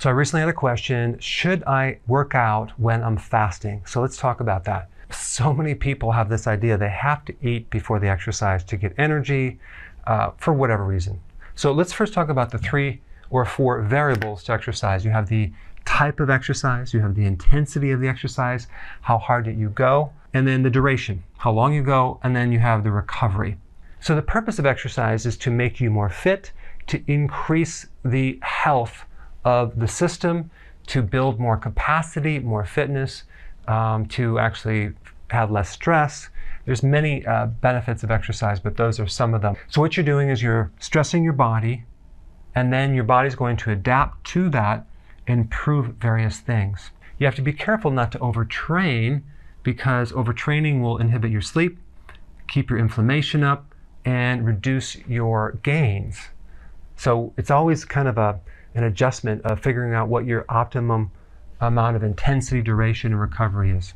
So I recently had a question, should I work out when I'm fasting? So let's talk about that. So many people have this idea they have to eat before they exercise to get energy for whatever reason. So let's first talk about the 3 or 4 variables to exercise. You have the type of exercise, you have the intensity of the exercise, how hard did you go, and then the duration, how long you go, and then you have the recovery. So the purpose of exercise is to make you more fit, to increase the health of the system, to build more capacity, more fitness, to actually have less stress. There's many benefits of exercise, but those are some of them. So what you're doing is you're stressing your body, and then your body's going to adapt to that and improve various things. You have to be careful not to overtrain, because overtraining will inhibit your sleep, keep your inflammation up, and reduce your gains. So it's always kind of an adjustment of figuring out what your optimum amount of intensity, duration, and recovery is.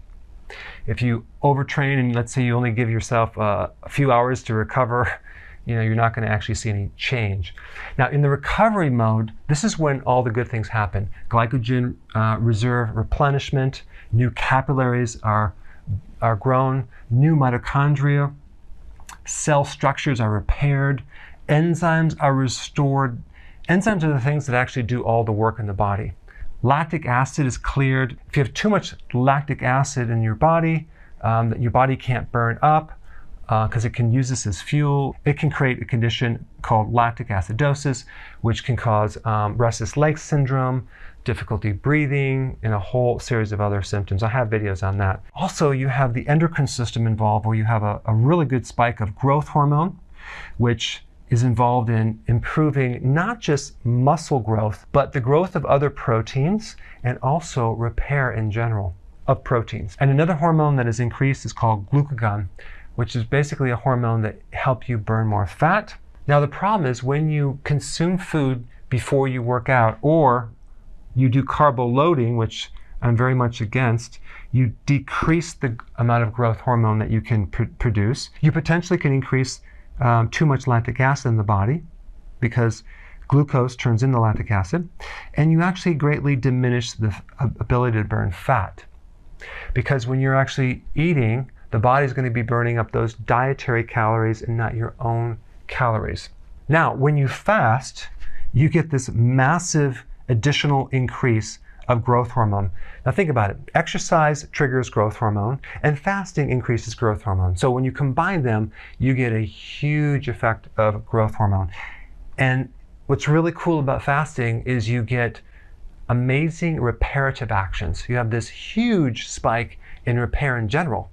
If you overtrain and let's say you only give yourself a few hours to recover, you're not going to actually see any change. Now in the recovery mode, this is when all the good things happen. Glycogen reserve replenishment, new capillaries are grown, new mitochondria, cell structures are repaired, enzymes are restored. Enzymes are the things that actually do all the work in the body. Lactic acid is cleared. If you have too much lactic acid in your body that your body can't burn up, because it can use this as fuel, it can create a condition called lactic acidosis, which can cause restless leg syndrome, difficulty breathing, and a whole series of other symptoms. I have videos on that. Also, you have the endocrine system involved, where you have a really good spike of growth hormone, which is involved in improving not just muscle growth, but the growth of other proteins and also repair in general of proteins. And another hormone that is increased is called glucagon, which is basically a hormone that helps you burn more fat. Now the problem is when you consume food before you work out, or you do carbo loading, which I'm very much against, you decrease the amount of growth hormone that you can produce. You potentially can increase too much lactic acid in the body, because glucose turns into lactic acid, and you actually greatly diminish the ability to burn fat. Because when you're actually eating, the body's going to be burning up those dietary calories and not your own calories. Now, when you fast, you get this massive additional increase of growth hormone. Now think about it. Exercise triggers growth hormone, and fasting increases growth hormone. So when you combine them, you get a huge effect of growth hormone. And what's really cool about fasting is you get amazing reparative actions. You have this huge spike in repair in general.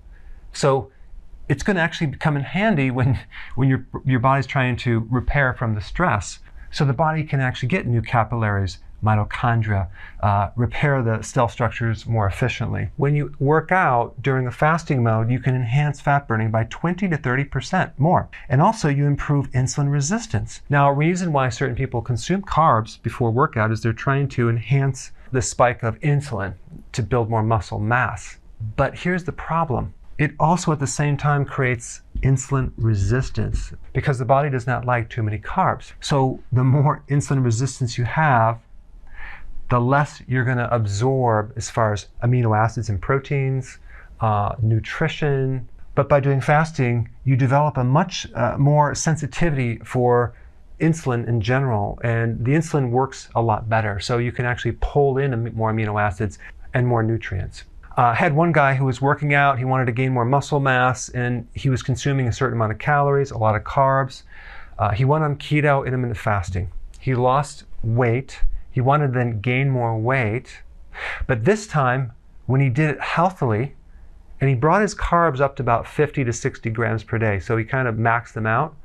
So it's going to actually come in handy when your body's trying to repair from the stress. So the body can actually get new capillaries, mitochondria, repair the cell structures more efficiently. When you work out during a fasting mode, you can enhance fat burning by 20 to 30% more. And also you improve insulin resistance. Now, a reason why certain people consume carbs before workout is they're trying to enhance the spike of insulin to build more muscle mass. But here's the problem. It also at the same time creates insulin resistance, because the body does not like too many carbs. So the more insulin resistance you have, the less you're going to absorb as far as amino acids and proteins, nutrition. But by doing fasting, you develop a much more sensitivity for insulin in general, and the insulin works a lot better. So you can actually pull in more amino acids and more nutrients. I had one guy who was working out, he wanted to gain more muscle mass, and he was consuming a certain amount of calories, a lot of carbs. He went on keto intermittent fasting. He lost weight. He wanted to then gain more weight. But this time, when he did it healthily, and he brought his carbs up to about 50 to 60 grams per day, so he kind of maxed them out,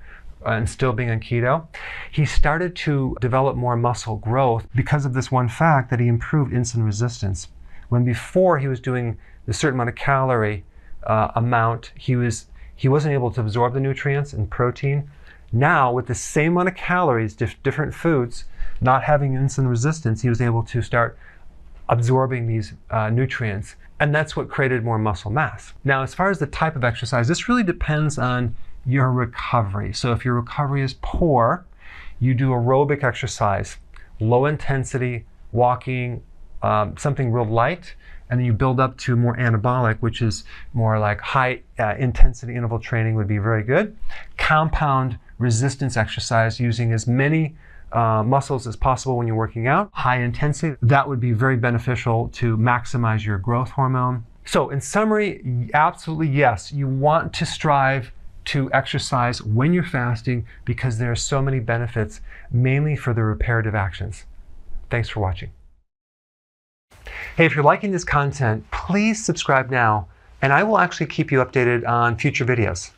and still being on keto, he started to develop more muscle growth because of this one fact that he improved insulin resistance. When before he was doing a certain amount of calorie amount, he wasn't able to absorb the nutrients and protein. Now, with the same amount of calories, different foods, not having insulin resistance, he was able to start absorbing these nutrients. And that's what created more muscle mass. Now, as far as the type of exercise, this really depends on your recovery. So if your recovery is poor, you do aerobic exercise, low intensity, walking, something real light, and then you build up to more anabolic, which is more like high intensity interval training would be very good. Compound resistance exercise using as many muscles as possible when you're working out. High intensity, that would be very beneficial to maximize your growth hormone. So in summary, absolutely yes, you want to strive to exercise when you're fasting because there are so many benefits, mainly for the reparative actions. Thanks for watching. Hey, if you're liking this content, please subscribe now, and I will actually keep you updated on future videos.